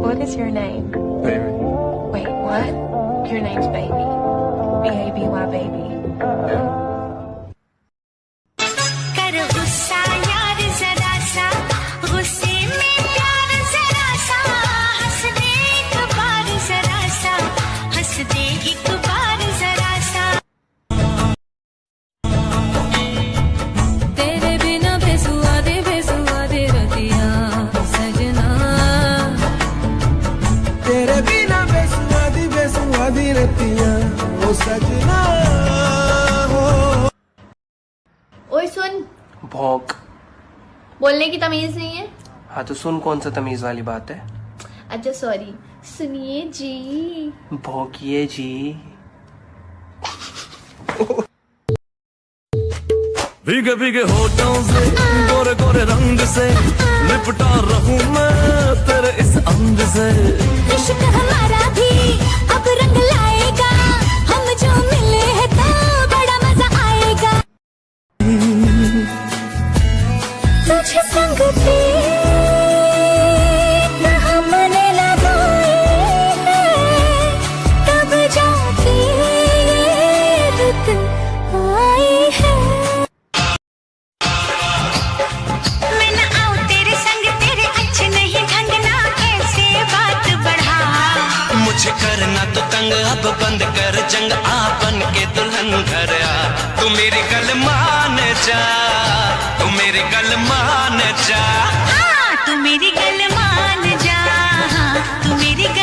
What is your name? Baby. Wait, what? Your name's Baby. B-A-B-Y, baby. Yeah. कर गुस्सा यार जरा सा, गुस्से में प्यार जरा सा, हंस दे एक बार जरा सा, हंस दे एक बार जरा सा। तेरे बिना बेसुआ दे रतिया सजना, तेरे बिना बेसुआ दी रतियां ओ सजना हो। ओए सुन, भौंक। बोलने की तमीज नहीं है। हाँ तो सुन, कौन सा तमीज वाली बात है? अच्छा सॉरी, सुनिए जी। भौंकिए जी। भीगे भीगे होठों से, गोरे गोरे रंग से, लिपटा रहूं मैं तेरे इस अंग से। इश्क हमारा भी अब रंग लाएगा, हम जो मिले हैं तो बड़ा मजा आएगा। तुझे संग पे न हमने लगाए, तब जाके रुत आई है। मैं न आऊं तेरे संग, तेरे अच्छे नहीं ढंग ना ऐसे बात बढ़ा। मुझे करना तो तंग, अब बंद कर जंग, आपन के दुल्हन घर आ। तू मेरी गल मान जा, तू मेरी गल मान जा। हाँ, तू मेरी गल मान जा, हाँ, तू मेरी गल